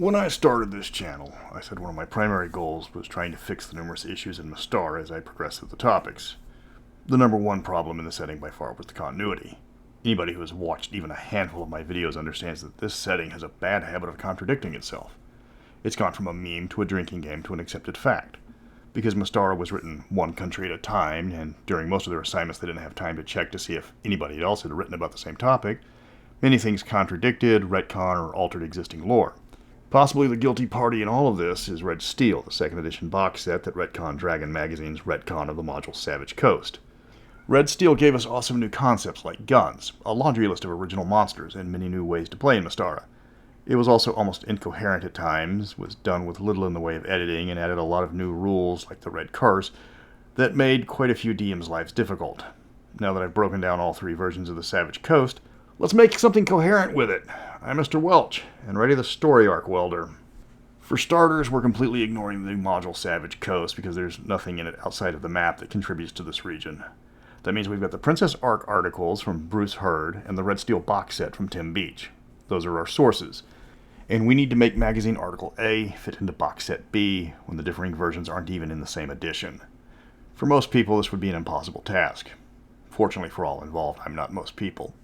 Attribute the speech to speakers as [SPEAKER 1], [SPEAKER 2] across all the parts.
[SPEAKER 1] When I started this channel, I said one of my primary goals was trying to fix the numerous issues in Mystara as I progressed through the topics. The number one problem in the setting by far was the continuity. Anybody who has watched even a handful of my videos understands that this setting has a bad habit of contradicting itself. It's gone from a meme to a drinking game to an accepted fact. Because Mystara was written one country at a time, and during most of their assignments they didn't have time to check to see if anybody else had written about the same topic, many things contradicted, retcon, or altered existing lore. Possibly the guilty party in all of this is Red Steel, the second edition box set that retconned Dragon Magazine's retcon of the module Savage Coast. Red Steel gave us awesome new concepts like guns, a laundry list of original monsters, and many new ways to play in Mystara. It was also almost incoherent at times, was done with little in the way of editing, and added a lot of new rules, like the Red Curse, that made quite a few DMs' lives difficult. Now that I've broken down all three versions of the Savage Coast, let's make something coherent with it. I'm Mr. Welch, and ready the story arc welder. For starters, we're completely ignoring the new module Savage Coast because there's nothing in it outside of the map that contributes to this region. That means we've got the Princess Ark articles from Bruce Hurd and the Red Steel box set from Tim Beach. Those are our sources. And we need to make Magazine Article A fit into box set B when the differing versions aren't even in the same edition. For most people, this would be an impossible task. Fortunately for all involved, I'm not most people.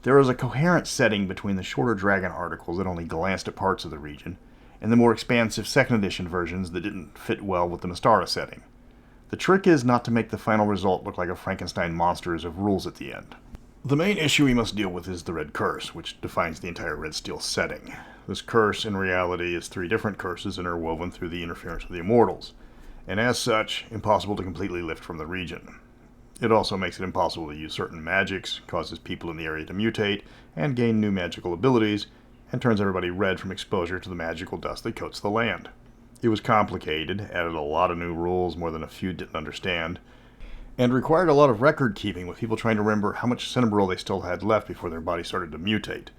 [SPEAKER 1] There is a coherent setting between the shorter Dragon articles that only glanced at parts of the region, and the more expansive second edition versions that didn't fit well with the Mystara setting. The trick is not to make the final result look like a Frankenstein monsters of rules at the end. The main issue we must deal with is the Red Curse, which defines the entire Red Steel setting. This curse, in reality, is three different curses interwoven through the interference of the immortals, and as such, impossible to completely lift from the region. It also makes it impossible to use certain magics, causes people in the area to mutate, and gain new magical abilities, and turns everybody red from exposure to the magical dust that coats the land. It was complicated, added a lot of new rules more than a few didn't understand, and required a lot of record keeping with people trying to remember how much Cinnabril they still had left before their body started to mutate.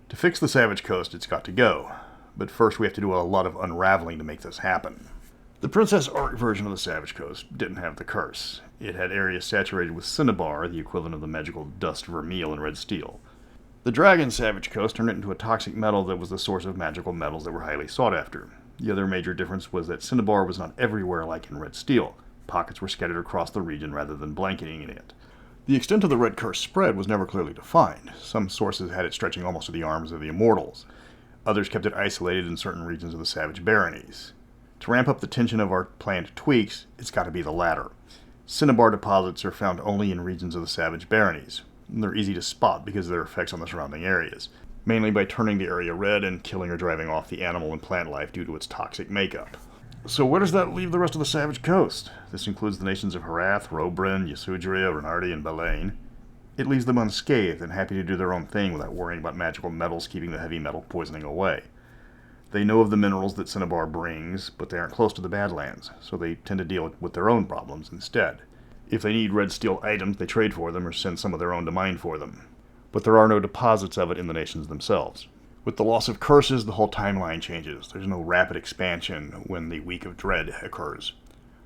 [SPEAKER 1] To fix the Savage Coast, it's got to go, but first we have to do a lot of unraveling to make this happen. The Princess Ark version of the Savage Coast didn't have the curse. It had areas saturated with cinnabar, the equivalent of the magical dust vermeil in Red Steel. The Dragon Savage Coast turned it into a toxic metal that was the source of magical metals that were highly sought after. The other major difference was that cinnabar was not everywhere like in Red Steel. Pockets were scattered across the region rather than blanketing it. The extent of the Red Curse spread was never clearly defined. Some sources had it stretching almost to the arms of the immortals. Others kept it isolated in certain regions of the Savage Baronies. To ramp up the tension of our planned tweaks, it's got to be the latter. Cinnabar deposits are found only in regions of the Savage Baronies. They're easy to spot because of their effects on the surrounding areas, mainly by turning the area red and killing or driving off the animal and plant life due to its toxic makeup. So where does that leave the rest of the Savage Coast? This includes the nations of Harath, Robrin, Yasudria, Renardi, and Belaine. It leaves them unscathed and happy to do their own thing without worrying about magical metals keeping the heavy metal poisoning away. They know of the minerals that cinnabar brings, but they aren't close to the Badlands, so they tend to deal with their own problems instead. If they need Red Steel items, they trade for them or send some of their own to mine for them. But there are no deposits of it in the nations themselves. With the loss of curses, the whole timeline changes. There's no rapid expansion when the Week of Dread occurs.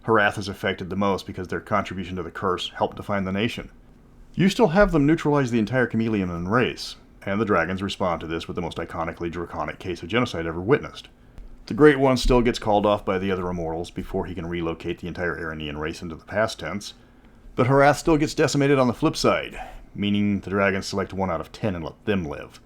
[SPEAKER 1] Harath is affected the most because their contribution to the curse helped define the nation. You still have them neutralize the entire chameleon race, and the dragons respond to this with the most iconically draconic case of genocide ever witnessed. The Great One still gets called off by the other immortals before he can relocate the entire Aranean race into the past tense, but Harath still gets decimated on the flip side, meaning the dragons select 1 out of 10 and let them live.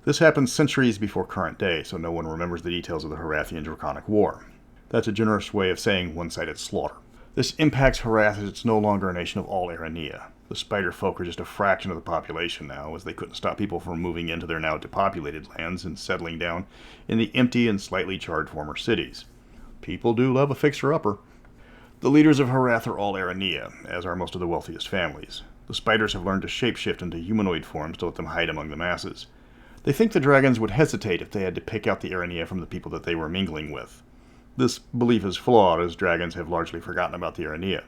[SPEAKER 1] This happens centuries before current day, so no one remembers the details of the Harathian Draconic War. That's a generous way of saying one-sided slaughter. This impacts Harath as it's no longer a nation of all Aranea. The spider folk are just a fraction of the population now, as they couldn't stop people from moving into their now depopulated lands and settling down in the empty and slightly charred former cities. People do love a fixer-upper. The leaders of Harath are all Aranea, as are most of the wealthiest families. The spiders have learned to shapeshift into humanoid forms to let them hide among the masses. They think the dragons would hesitate if they had to pick out the Aranea from the people that they were mingling with. This belief is flawed, as dragons have largely forgotten about the Aranea.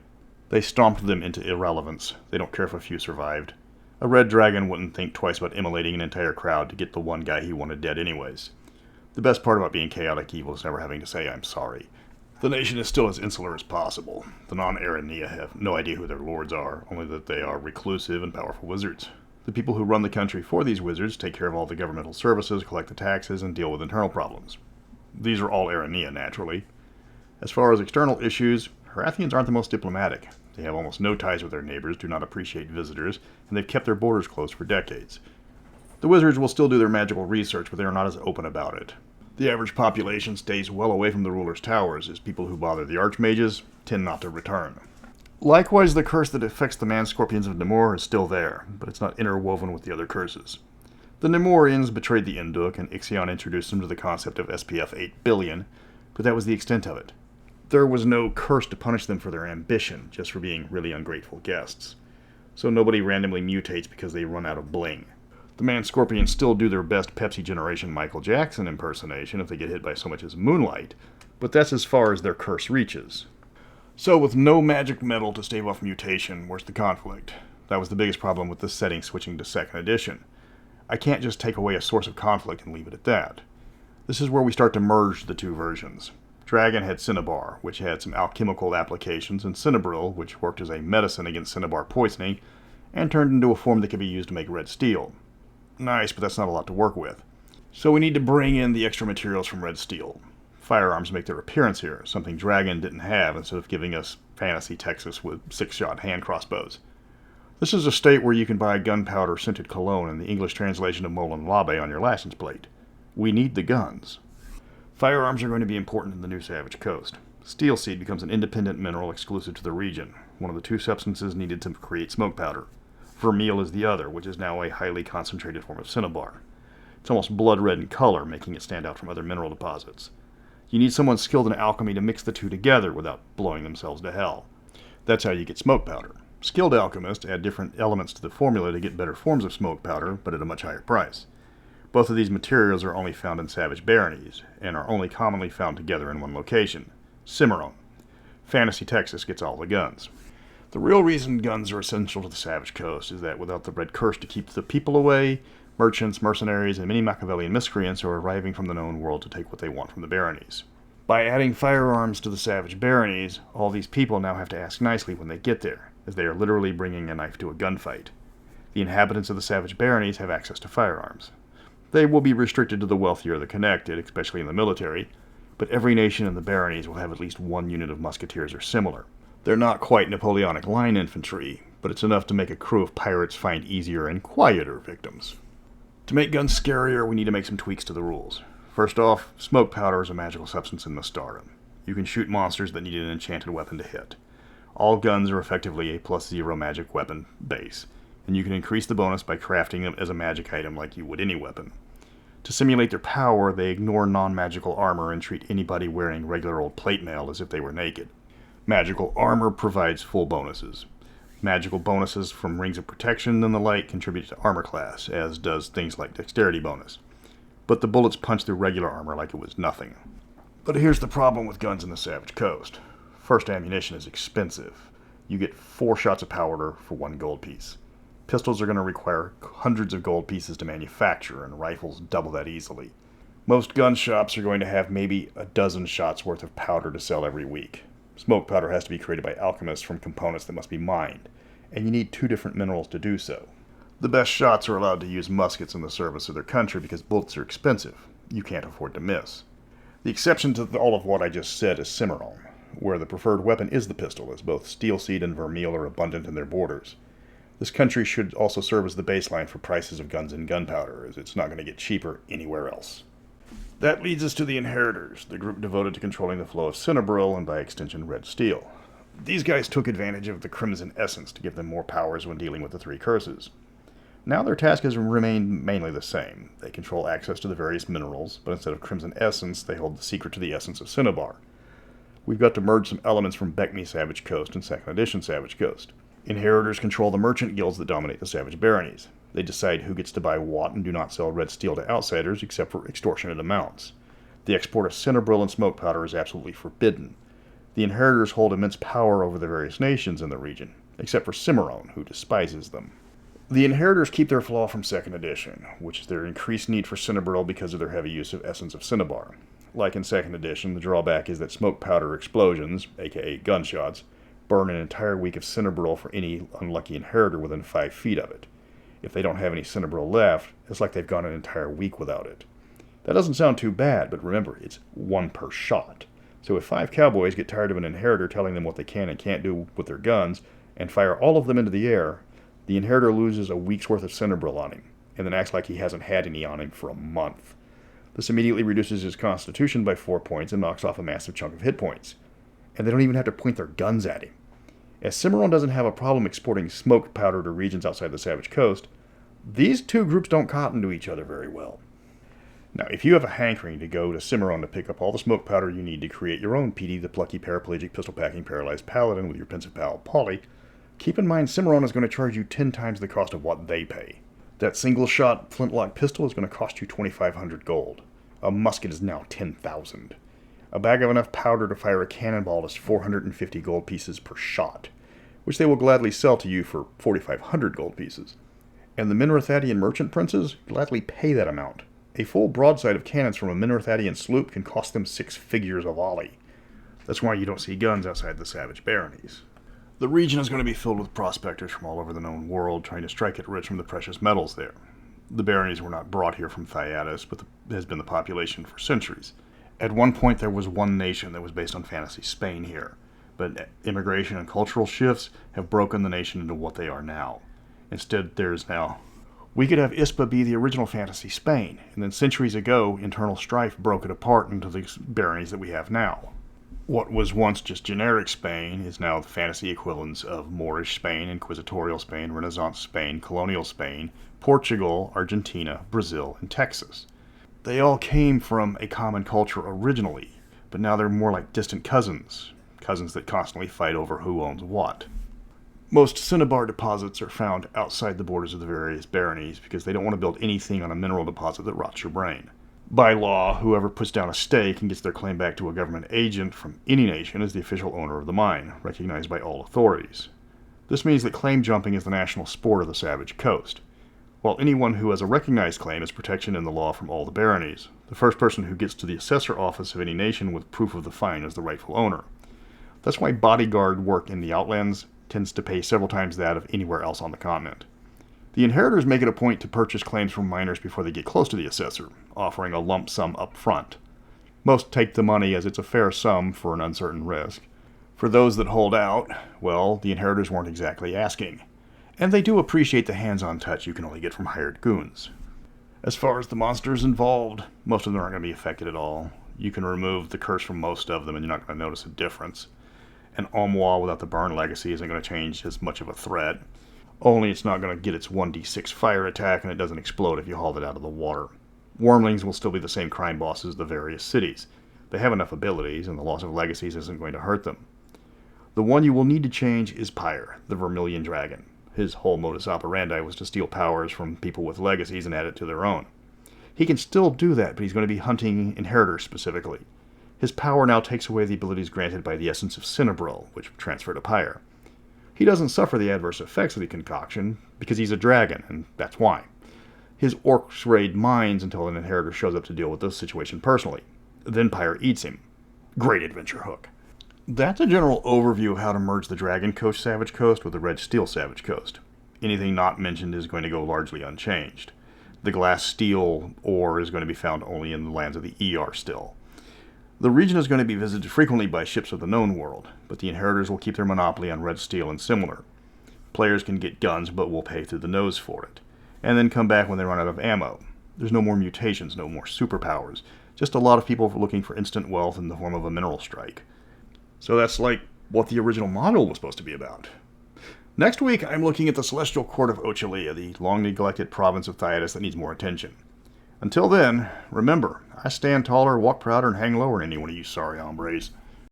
[SPEAKER 1] They stomped them into irrelevance. They don't care if a few survived. A red dragon wouldn't think twice about immolating an entire crowd to get the one guy he wanted dead anyways. The best part about being chaotic evil is never having to say, "I'm sorry." The nation is still as insular as possible. The non-Aranea have no idea who their lords are, only that they are reclusive and powerful wizards. The people who run the country for these wizards take care of all the governmental services, collect the taxes, and deal with internal problems. These are all Arania, naturally. As far as external issues, Harathians aren't the most diplomatic. They have almost no ties with their neighbors, do not appreciate visitors, and they've kept their borders closed for decades. The wizards will still do their magical research, but they are not as open about it. The average population stays well away from the ruler's towers, as people who bother the archmages tend not to return. Likewise, the curse that affects the man-scorpions of Nemor is still there, but it's not interwoven with the other curses. The Nemorians betrayed the Induk, and Ixion introduced them to the concept of SPF 8 billion, but that was the extent of it. There was no curse to punish them for their ambition, just for being really ungrateful guests. So nobody randomly mutates because they run out of bling. The man-scorpions still do their best Pepsi generation Michael Jackson impersonation if they get hit by so much as moonlight, but that's as far as their curse reaches. So with no magic metal to stave off mutation, where's the conflict? That was the biggest problem with this setting switching to 2nd edition. I can't just take away a source of conflict and leave it at that. This is where we start to merge the two versions. Dragon had Cinnabar, which had some alchemical applications, and Cinnabril, which worked as a medicine against Cinnabar poisoning, and turned into a form that could be used to make red steel. Nice, but that's not a lot to work with. So we need to bring in the extra materials from red steel. Firearms make their appearance here, something Dragon didn't have instead of giving us fantasy Texas with 6-shot hand crossbows. This is a state where you can buy gunpowder scented cologne and the English translation of Molen Labe on your license plate. We need the guns. Firearms are going to be important in the new Savage Coast. Steel seed becomes an independent mineral exclusive to the region, one of the two substances needed to create smoke powder. Vermeil is the other, which is now a highly concentrated form of cinnabar. It's almost blood red in color, making it stand out from other mineral deposits. You need someone skilled in alchemy to mix the two together without blowing themselves to hell. That's how you get smoke powder. Skilled alchemists add different elements to the formula to get better forms of smoke powder, but at a much higher price. Both of these materials are only found in Savage Baronies, and are only commonly found together in one location, Cimarron. Fantasy Texas gets all the guns. The real reason guns are essential to the Savage Coast is that without the Red Curse to keep the people away, merchants, mercenaries, and many Machiavellian miscreants are arriving from the known world to take what they want from the baronies. By adding firearms to the Savage Baronies, all these people now have to ask nicely when they get there, as they are literally bringing a knife to a gunfight. The inhabitants of the Savage Baronies have access to firearms. They will be restricted to the wealthy or the connected, especially in the military, but every nation in the baronies will have at least one unit of musketeers or similar. They're not quite Napoleonic line infantry, but it's enough to make a crew of pirates find easier and quieter victims. To make guns scarier, we need to make some tweaks to the rules. First off, smoke powder is a magical substance in Mystara. You can shoot monsters that need an enchanted weapon to hit. All guns are effectively a +0 magic weapon base, and you can increase the bonus by crafting them as a magic item like you would any weapon. To simulate their power, they ignore non-magical armor and treat anybody wearing regular old plate mail as if they were naked. Magical armor provides full bonuses. Magical bonuses from rings of protection and the like contribute to armor class, as does things like dexterity bonus. But the bullets punch through regular armor like it was nothing. But here's the problem with guns in the Savage Coast. First, ammunition is expensive. You get 4 shots of powder for 1 gold piece. Pistols are going to require hundreds of gold pieces to manufacture, and rifles double that easily. Most gun shops are going to have maybe a dozen shots worth of powder to sell every week. Smoke powder has to be created by alchemists from components that must be mined, and you need 2 different minerals to do so. The best shots are allowed to use muskets in the service of their country because bullets are expensive. You can't afford to miss. The exception to all of what I just said is Cimarron, where the preferred weapon is the pistol, as both steel seed and vermeil are abundant in their borders. This country should also serve as the baseline for prices of guns and gunpowder, as it's not going to get cheaper anywhere else. That leads us to the Inheritors, the group devoted to controlling the flow of Cinnabril and by extension red steel. These guys took advantage of the Crimson Essence to give them more powers when dealing with the 3 curses. Now their task has remained mainly the same. They control access to the various minerals, but instead of Crimson Essence, they hold the secret to the essence of Cinnabar. We've got to merge some elements from Beckme Savage Coast and 2nd Edition Savage Coast. Inheritors control the merchant guilds that dominate the Savage Baronies. They decide who gets to buy what and do not sell red steel to outsiders except for extortionate amounts. The export of Cinnabril and smoke powder is absolutely forbidden. The Inheritors hold immense power over the various nations in the region, except for Cimarron, who despises them. The Inheritors keep their flaw from 2nd Edition, which is their increased need for Cinnabril because of their heavy use of Essence of Cinnabar. Like in 2nd Edition, the drawback is that smoke powder explosions, aka gunshots, burn an entire week of Cinnabril for any unlucky Inheritor within 5 feet of it. If they don't have any Cinnabril left, it's like they've gone an entire week without it. That doesn't sound too bad, but remember, it's 1 per shot. So if 5 cowboys get tired of an inheritor telling them what they can and can't do with their guns, and fire all of them into the air, the inheritor loses a week's worth of Cinnabril on him, and then acts like he hasn't had any on him for a month. This immediately reduces his constitution by 4 points and knocks off a massive chunk of hit points. And they don't even have to point their guns at him. As Cimarron doesn't have a problem exporting smoked powder to regions outside the Savage Coast, these two groups don't cotton to each other very well. Now, if you have a hankering to go to Cimarron to pick up all the smoke powder you need to create your own Petey the Plucky Paraplegic Pistol-Packing Paralyzed Paladin with your pensive pal Polly, keep in mind Cimarron is going to charge you 10 times the cost of what they pay. That single-shot flintlock pistol is going to cost you 2,500 gold. A musket is now 10,000. A bag of enough powder to fire a cannonball is 450 gold pieces per shot, which they will gladly sell to you for 4,500 gold pieces. And the Minrathadian merchant princes gladly pay that amount. A full broadside of cannons from a Minrathadian sloop can cost them 6 figures a volley. That's why you don't see guns outside the Savage Baronies. The region is going to be filled with prospectors from all over the known world trying to strike it rich from the precious metals there. The baronies were not brought here from Thyatis, but has been the population for centuries. At one point there was one nation that was based on fantasy Spain here, but immigration and cultural shifts have broken the nation into what they are now. Instead, there's now... We could have Ispa be the original fantasy Spain, and then centuries ago, internal strife broke it apart into the baronies that we have now. What was once just generic Spain is now the fantasy equivalents of Moorish Spain, Inquisitorial Spain, Renaissance Spain, Colonial Spain, Portugal, Argentina, Brazil, and Texas. They all came from a common culture originally, but now they're more like distant cousins that constantly fight over who owns what. Most cinnabar deposits are found outside the borders of the various baronies because they don't want to build anything on a mineral deposit that rots your brain. By law, whoever puts down a stake and gets their claim back to a government agent from any nation is the official owner of the mine, recognized by all authorities. This means that claim jumping is the national sport of the Savage Coast. While anyone who has a recognized claim has protection in the law from all the baronies, the first person who gets to the assessor office of any nation with proof of the fine is the rightful owner. That's why bodyguard work in the Outlands tends to pay several times that of anywhere else on the continent. The inheritors make it a point to purchase claims from miners before they get close to the assessor, offering a lump sum up front. Most take the money as it's a fair sum for an uncertain risk. For those that hold out, well, the inheritors weren't exactly asking. And they do appreciate the hands-on touch you can only get from hired goons. As far as the monsters involved, most of them aren't going to be affected at all. You can remove the curse from most of them and you're not going to notice a difference. An Omwa without the burn legacy isn't going to change as much of a threat. Only it's not going to get its 1d6 fire attack and it doesn't explode if you haul it out of the water. Wormlings will still be the same crime bosses of the various cities. They have enough abilities and the loss of legacies isn't going to hurt them. The one you will need to change is Pyre, the Vermilion Dragon. His whole modus operandi was to steal powers from people with legacies and add it to their own. He can still do that, but he's going to be hunting inheritors specifically. His power now takes away the abilities granted by the essence of Cinnabril, which transfer to Pyre. He doesn't suffer the adverse effects of the concoction, because he's a dragon, and that's why. His orcs raid mines until an inheritor shows up to deal with this situation personally. Then Pyre eats him. Great adventure hook. That's a general overview of how to merge the Dragon Coast Savage Coast with the Red Steel Savage Coast. Anything not mentioned is going to go largely unchanged. The glass steel ore is going to be found only in the lands of the ER still. The region is going to be visited frequently by ships of the known world, but the inheritors will keep their monopoly on red steel and similar. Players can get guns, but will pay through the nose for it, and then come back when they run out of ammo. There's no more mutations, no more superpowers, just a lot of people looking for instant wealth in the form of a mineral strike. So that's like what the original model was supposed to be about. Next week, I'm looking at the Celestial Court of Ochilia, the long-neglected province of Thyatis that needs more attention. Until then, remember, I stand taller, walk prouder, and hang lower than any one of you sorry hombres.